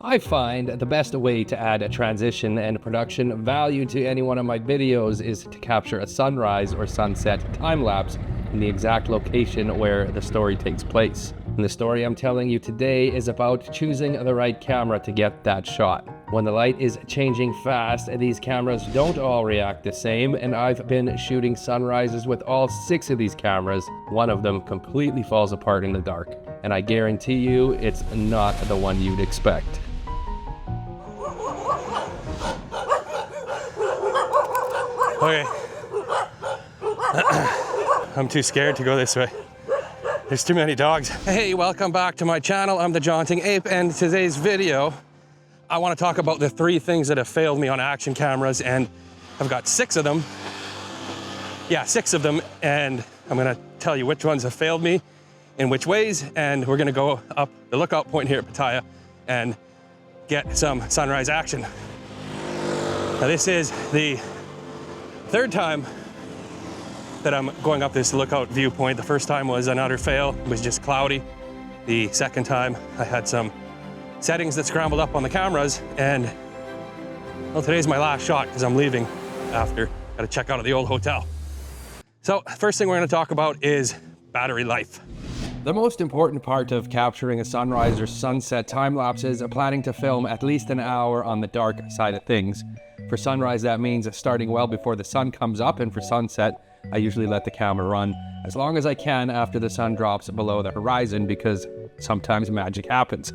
I find the best way to add a transition and production value to any one of my videos is to capture a sunrise or sunset time lapse in the exact location where the story takes place. And the story I'm telling you today is about choosing the right camera to get that shot. When the light is changing fast, these cameras don't all react the same, and I've been shooting sunrises with all 6 of these cameras. One of them completely falls apart in the dark, and I guarantee you it's not the one you'd expect. Okay, I'm too scared to go this way. There's too many dogs. Hey, welcome back to my channel. I'm the Jaunting Ape, and today's video, I want to talk about the 3 things that have failed me on action cameras, and I've got 6 of them. Yeah, 6 of them, and I'm gonna tell you which ones have failed me in which ways, and we're gonna go up the lookout point here at Pattaya and get some sunrise action. Now this is the 3rd time that I'm going up this lookout viewpoint. The first time was an utter fail. It was just cloudy. The second time I had some settings that scrambled up on the cameras, and well, today's my last shot because I'm leaving after. Gotta check out of the old hotel. So first thing we're gonna talk about is battery life. The most important part of capturing a sunrise or sunset time lapse is planning to film at least an hour on the dark side of things. For sunrise, that means starting well before the sun comes up, and for sunset, I usually let the camera run as long as I can after the sun drops below the horizon, because sometimes magic happens.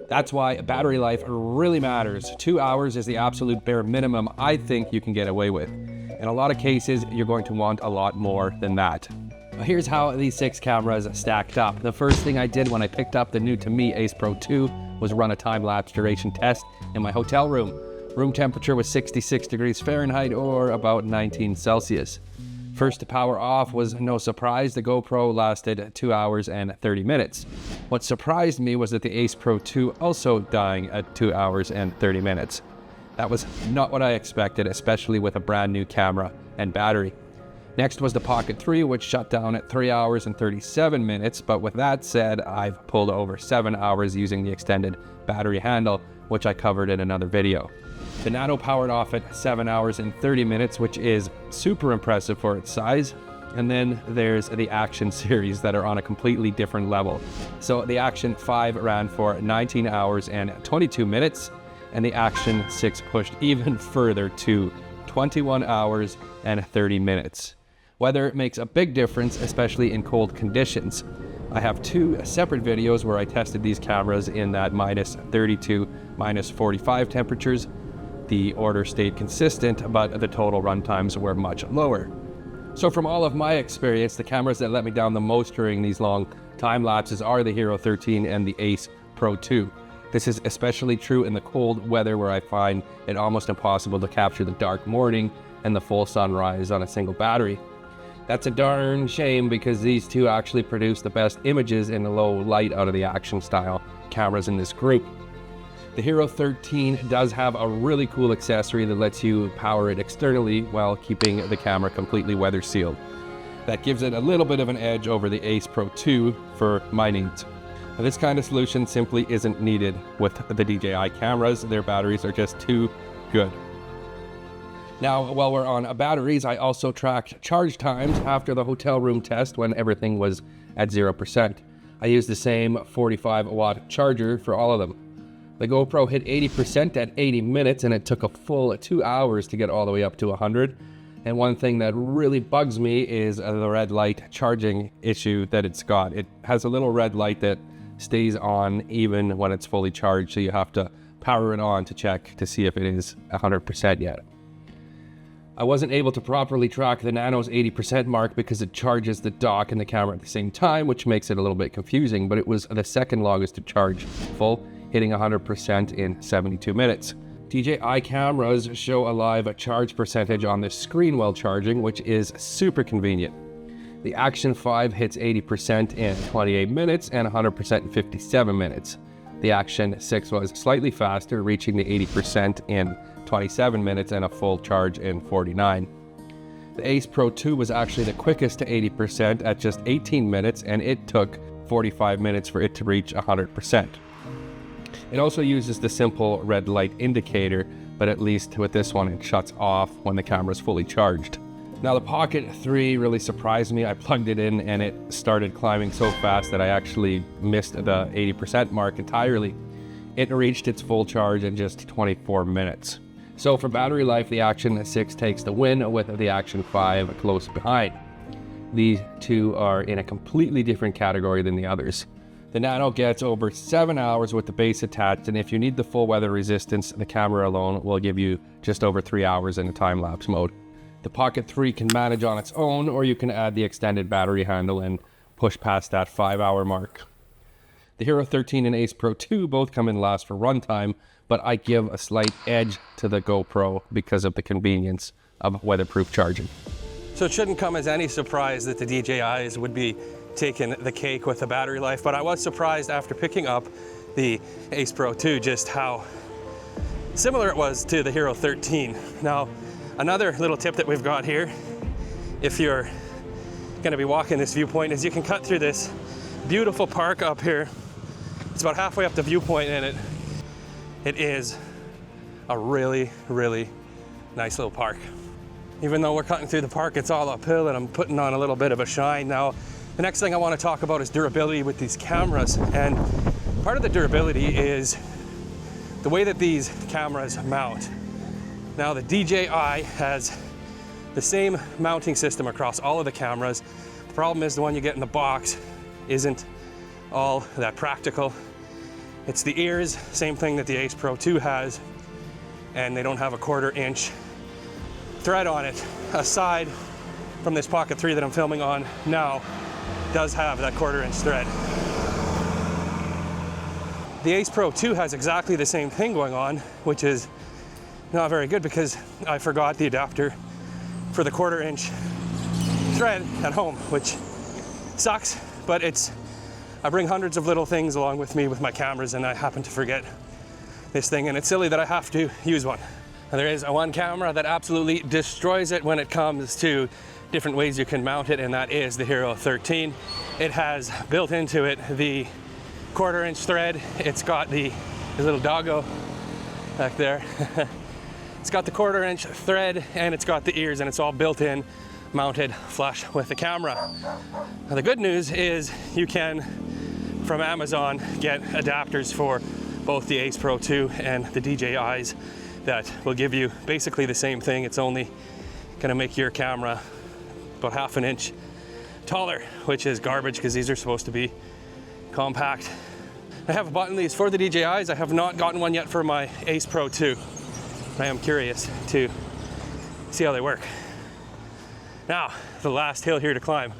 That's why battery life really matters. 2 hours is the absolute bare minimum I think you can get away with. In a lot of cases, you're going to want a lot more than that. Here's how these 6 cameras stacked up. The first thing I did when I picked up the new to me Ace Pro 2 was run a time-lapse duration test in my hotel room. Room temperature was 66 degrees Fahrenheit or about 19 Celsius. First to power off was no surprise. The GoPro lasted 2 hours and 30 minutes. What surprised me was that the Ace Pro 2 also dying at 2 hours and 30 minutes. That was not what I expected, especially with a brand new camera and battery. Next was the Pocket 3, which shut down at 3 hours and 37 minutes, but with that said, I've pulled over 7 hours using the extended battery handle, which I covered in another video. The Nano powered off at 7 hours and 30 minutes, which is super impressive for its size. And then there's the Action series that are on a completely different level. So the Action 5 ran for 19 hours and 22 minutes, and the Action 6 pushed even further to 21 hours and 30 minutes. Weather makes a big difference, especially in cold conditions. I have 2 separate videos where I tested these cameras in that minus 32, minus 45 temperatures. The order stayed consistent, but the total run times were much lower. So from all of my experience, the cameras that let me down the most during these long time lapses are the Hero 13 and the Ace Pro 2. This is especially true in the cold weather, where I find it almost impossible to capture the dark morning and the full sunrise on a single battery. That's a darn shame, because these 2 actually produce the best images in the low light out of the Action style cameras in this group. The Hero 13 does have a really cool accessory that lets you power it externally while keeping the camera completely weather sealed. That gives it a little bit of an edge over the Ace Pro 2 for my needs. Now, this kind of solution simply isn't needed with the DJI cameras. Their batteries are just too good. Now, while we're on batteries, I also tracked charge times after the hotel room test when everything was at 0%. I used the same 45-watt charger for all of them. The GoPro hit 80% at 80 minutes, and it took a full 2 hours to get all the way up to 100. And one thing that really bugs me is the red light charging issue that it's got. It has a little red light that stays on even when it's fully charged, so you have to power it on to check to see if it is 100% yet. I wasn't able to properly track the Nano's 80% mark because it charges the dock and the camera at the same time, which makes it a little bit confusing, but it was the second longest to charge full, hitting 100% in 72 minutes. DJI cameras show a live charge percentage on the screen while charging, which is super convenient. The Action 5 hits 80% in 28 minutes and 100% in 57 minutes. The Action 6 was slightly faster, reaching the 80% in 27 minutes and a full charge in 49. The Ace Pro 2 was actually the quickest to 80% at just 18 minutes, and it took 45 minutes for it to reach 100%. It also uses the simple red light indicator, but at least with this one it shuts off when the camera is fully charged. Now the Pocket 3 really surprised me. I plugged it in and it started climbing so fast that I actually missed the 80% mark entirely. It reached its full charge in just 24 minutes. So for battery life, the Action 6 takes the win with the Action 5 close behind. These two are in a completely different category than the others. The Nano gets over 7 hours with the base attached, and if you need the full weather resistance, the camera alone will give you just over 3 hours in a time-lapse mode. The Pocket 3 can manage on its own, or you can add the extended battery handle and push past that 5-hour mark. The Hero 13 and Ace Pro 2 both come in last for runtime, but I give a slight edge to the GoPro because of the convenience of weatherproof charging. So it shouldn't come as any surprise that the DJIs would be taking the cake with the battery life, but I was surprised after picking up the Ace Pro 2 just how similar it was to the Hero 13. Now, another little tip that we've got here, if you're gonna be walking this viewpoint, is you can cut through this beautiful park up here. It's about halfway up the viewpoint, and it is a really, really nice little park. Even though we're cutting through the park, it's all uphill and I'm putting on a little bit of a shine. Now, the next thing I want to talk about is durability with these cameras. And part of the durability is the way that these cameras mount. Now, the DJI has the same mounting system across all of the cameras. The problem is the one you get in the box isn't all that practical. It's the ears, same thing that the Ace Pro 2 has, and they don't have a 1/4 inch thread on it. Aside from this Pocket 3 that I'm filming on now, does have that 1/4 inch thread. The Ace Pro 2 has exactly the same thing going on, which is not very good because I forgot the adapter for the 1/4 inch thread at home, which sucks, but I bring hundreds of little things along with me with my cameras, and I happen to forget this thing, and it's silly that I have to use one. Now, there is one camera that absolutely destroys it when it comes to different ways you can mount it, and that is the Hero 13. It has built into it the 1/4 inch thread. It's got the little doggo back there. It's got the 1/4 inch thread, and it's got the ears, and it's all built in, mounted flush with the camera. Now, the good news is you can, from Amazon, get adapters for both the Ace Pro 2 and the DJIs that will give you basically the same thing. It's only gonna make your camera about 1/2 inch taller, which is garbage because these are supposed to be compact. I have bought these for the DJIs. I have not gotten one yet for my Ace Pro 2. I am curious to see how they work. Now, the last hill here to climb.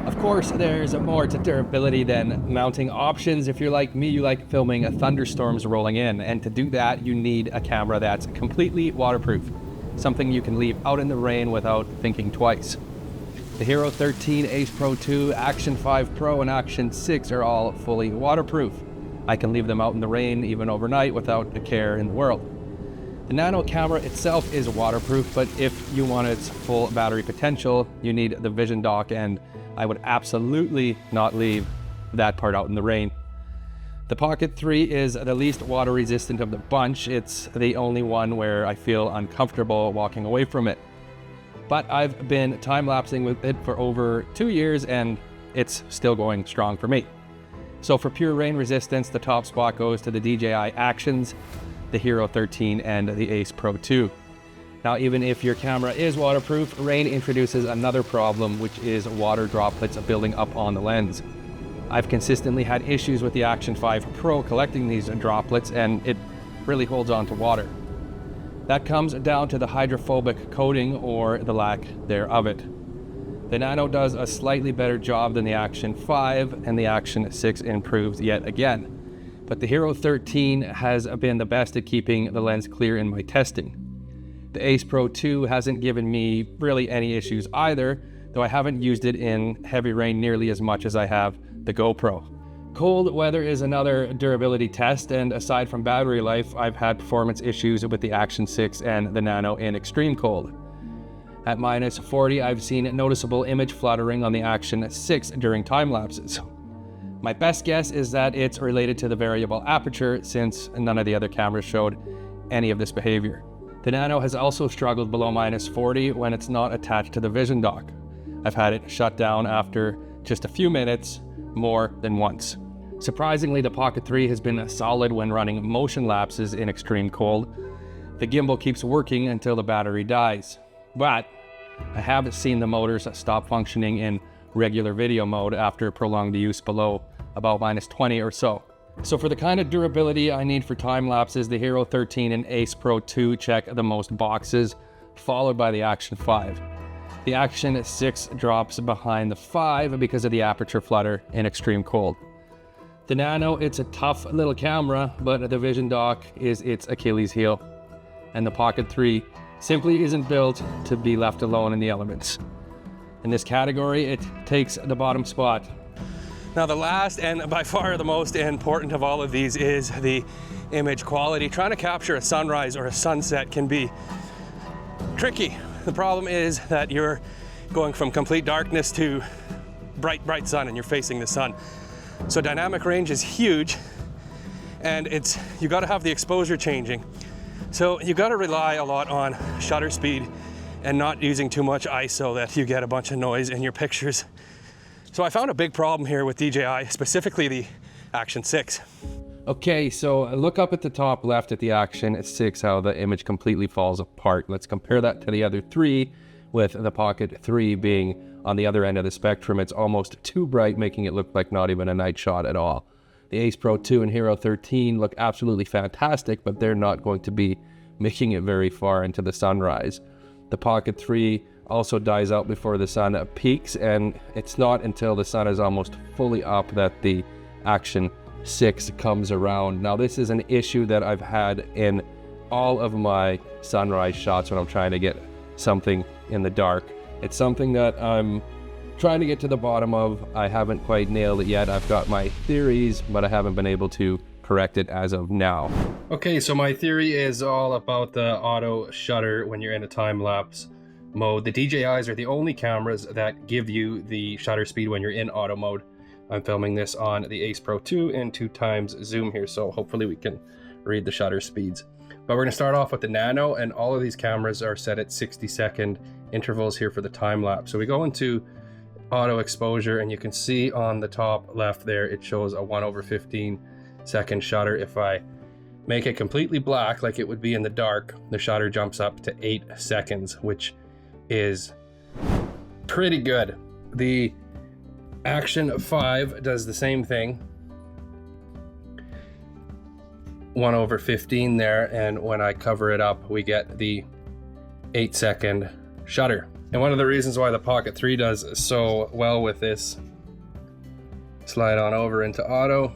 Of course, there's more to durability than mounting options. If you're like me, you like filming thunderstorms rolling in, and to do that, you need a camera that's completely waterproof, something you can leave out in the rain without thinking twice. The Hero 13, Ace Pro 2, Action 5 Pro, and Action 6 are all fully waterproof. I can leave them out in the rain even overnight without a care in the world. The Nano camera itself is waterproof, but if you want its full battery potential, you need the vision dock, and I would absolutely not leave that part out in the rain. The Pocket 3 is the least water resistant of the bunch. It's the only one where I feel uncomfortable walking away from it. But I've been time-lapsing with it for over 2 years, and it's still going strong for me. So for pure rain resistance, the top spot goes to the DJI Actions, the Hero 13, and the Ace Pro 2. Now, even if your camera is waterproof, rain introduces another problem, which is water droplets building up on the lens. I've consistently had issues with the Action 5 Pro collecting these droplets, and it really holds on to water. That comes down to the hydrophobic coating or the lack thereof it. The Nano does a slightly better job than the Action 5, and the Action 6 improves yet again. But the Hero 13 has been the best at keeping the lens clear in my testing. The Ace Pro 2 hasn't given me really any issues either, though I haven't used it in heavy rain nearly as much as I have the GoPro. Cold weather is another durability test, and aside from battery life, I've had performance issues with the Action 6 and the Nano in extreme cold. At -40, I've seen noticeable image fluttering on the Action 6 during time lapses. My best guess is that it's related to the variable aperture, since none of the other cameras showed any of this behavior. The Nano has also struggled below -40 when it's not attached to the vision dock. I've had it shut down after just a few minutes more than once. Surprisingly, the Pocket 3 has been solid when running motion lapses in extreme cold. The gimbal keeps working until the battery dies, but I have seen the motors stop functioning in regular video mode after prolonged use below about -20 or so. So for the kind of durability I need for time lapses, the Hero 13 and Ace Pro 2 check the most boxes, followed by the Action 5. The Action 6 drops behind the 5 because of the aperture flutter in extreme cold. The Nano, it's a tough little camera, but the vision dock is its Achilles heel. And the Pocket 3 simply isn't built to be left alone in the elements. In this category, it takes the bottom spot. Now the last and by far the most important of all of these is the image quality. Trying to capture a sunrise or a sunset can be tricky. The problem is that you're going from complete darkness to bright sun and you're facing the sun. So dynamic range is huge, and you gotta have the exposure changing. So you gotta rely a lot on shutter speed and not using too much ISO that you get a bunch of noise in your pictures. So I found a big problem here with DJI, specifically the Action 6. Okay, so look up at the top left at the Action 6, how the image completely falls apart. Let's compare that to the other three, with the Pocket 3 being on the other end of the spectrum. It's almost too bright, making it look like not even a night shot at all. The Ace Pro 2 and Hero 13 look absolutely fantastic, but they're not going to be making it very far into the sunrise. The Pocket 3 also dies out before the sun peaks, and it's not until the sun is almost fully up that the Action 6 comes around. Now this is an issue that I've had in all of my sunrise shots when I'm trying to get something in the dark. It's something that I'm trying to get to the bottom of. I haven't quite nailed it yet. I've got my theories, but I haven't been able to correct it as of now. Okay, so my theory is all about the auto shutter when you're in a time-lapse mode. The DJIs are the only cameras that give you the shutter speed when you're in auto mode. I'm filming this on the Ace Pro 2 in 2x zoom here, so hopefully we can read the shutter speeds. But we're gonna start off with the Nano, and all of these cameras are set at 60-second intervals here for the time lapse. So we go into auto exposure, and you can see on the top left there, it shows a 1/15 second shutter. If I make it completely black, like it would be in the dark, the shutter jumps up to 8 seconds, which is pretty good. The Action 5 does the same thing. 1/15 there, and when I cover it up, we get the 8-second shutter. And one of the reasons why the Pocket 3 does so well with this, slide on over into auto,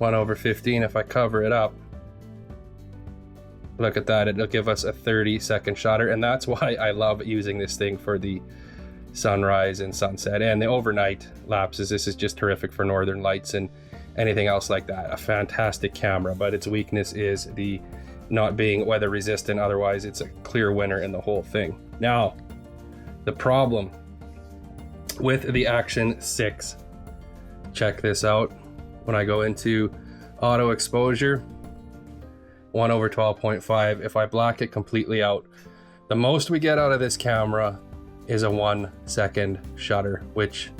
1/15, if I cover it up, look at that, it'll give us a 30-second shutter, and that's why I love using this thing for the sunrise and sunset and the overnight lapses. This is just terrific for northern lights and anything else like that. A fantastic camera, but its weakness is the not being weather resistant. Otherwise, it's a clear winner in the whole thing. Now, the problem with the Action 6, check this out. When I go into auto exposure, 1/12.5, if I black it completely out, the most we get out of this camera is a 1-second shutter, which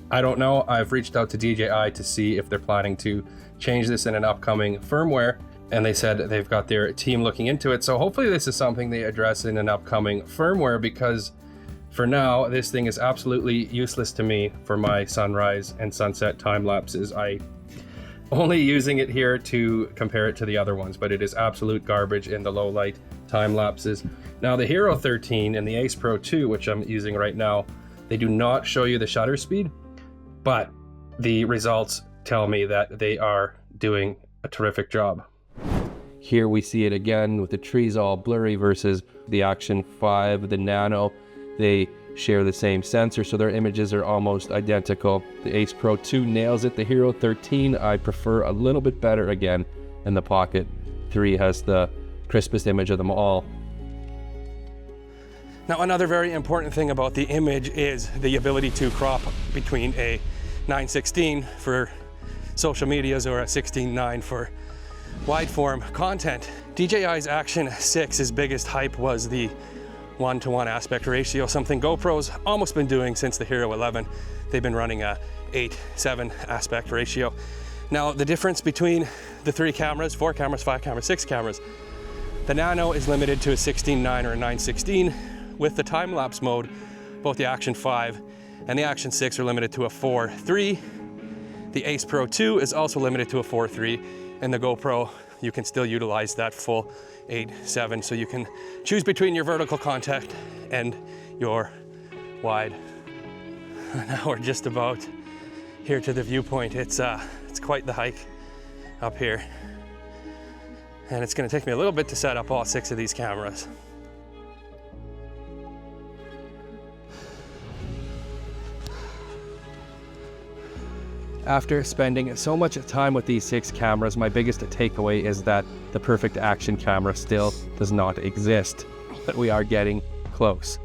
I don't know. I've reached out to DJI to see if they're planning to change this in an upcoming firmware, and they said they've got their team looking into it. So hopefully this is something they address in an upcoming firmware, because for now, this thing is absolutely useless to me for my sunrise and sunset time lapses. I only using it here to compare it to the other ones, but it is absolute garbage in the low light time lapses. Now the Hero 13 and the Ace Pro 2, which I'm using right now, they do not show you the shutter speed, but the results tell me that they are doing a terrific job. Here we see it again with the trees all blurry versus the Action 5, the Nano. They share the same sensor, so their images are almost identical. The Ace Pro 2 nails it. The Hero 13 I prefer a little bit better again, and the Pocket 3 has the crispest image of them all. Now, another very important thing about the image is the ability to crop between a 9:16 for social medias or at 16:9 for wide form content. DJI's Action 6's biggest hype was the 1:1 aspect ratio, something GoPro's almost been doing since the Hero 11. They've been running a 8:7 aspect ratio. Now, the difference between the 3 cameras, 4 cameras, 5 cameras, 6 cameras, the Nano is limited to a 16:9 or a 9:16. With the time-lapse mode, both the Action 5 and the Action 6 are limited to a 4:3. The Ace Pro 2 is also limited to a 4:3, and the GoPro, you can still utilize that full 8:7, so you can choose between your vertical contact and your wide. Now we're just about here to the viewpoint. It's quite the hike up here, and it's going to take me a little bit to set up all 6 of these cameras. After spending so much time with these 6 cameras, my biggest takeaway is that the perfect action camera still does not exist, but we are getting close.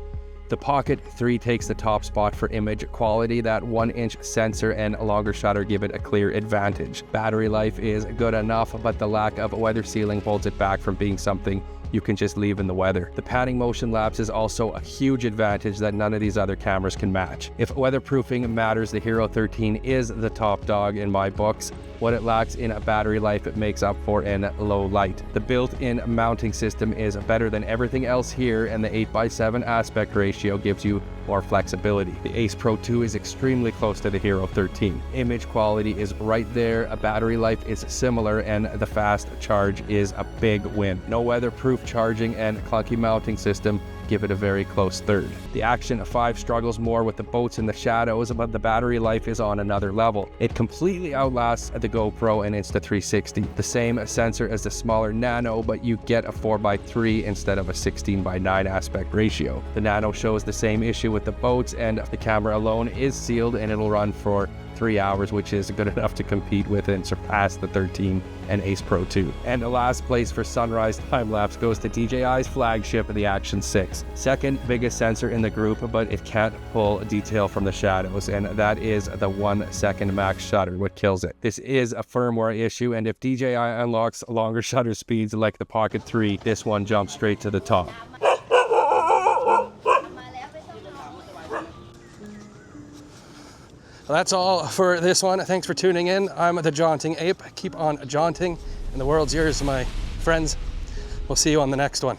The Pocket 3 takes the top spot for image quality. That 1-inch sensor and longer shutter give it a clear advantage. Battery life is good enough, but the lack of weather sealing holds it back from being something you can just leave in the weather. The panning motion lapse is also a huge advantage that none of these other cameras can match. If weatherproofing matters, the Hero 13 is the top dog in my books. What it lacks in battery life, it makes up for in low light. The built-in mounting system is better than everything else here, and the 8:7 aspect ratio gives you more flexibility. The Ace Pro 2 is extremely close to the Hero 13. Image quality is right there, a battery life is similar, and the fast charge is a big win. No weatherproof charging and clunky mounting system give it a very close third. The Action 5 struggles more with the boats and the shadows, but the battery life is on another level. It completely outlasts the GoPro and Insta360. The same sensor as the smaller Nano, but you get a 4:3 instead of a 16:9 aspect ratio. The Nano shows the same issue with the boats, and the camera alone is sealed, and it'll run for 3 hours, which is good enough to compete with and surpass the 13 and Ace Pro 2. And the last place for sunrise time-lapse goes to DJI's flagship, the Action 6. Second biggest sensor in the group, but it can't pull detail from the shadows, and that is the 1-second max shutter, what kills it. This is a firmware issue, and if DJI unlocks longer shutter speeds like the Pocket 3, this one jumps straight to the top. That's all for this one. Thanks for tuning in. I'm the Jaunting Ape. Keep on jaunting, and the world's yours, my friends. We'll see you on the next one.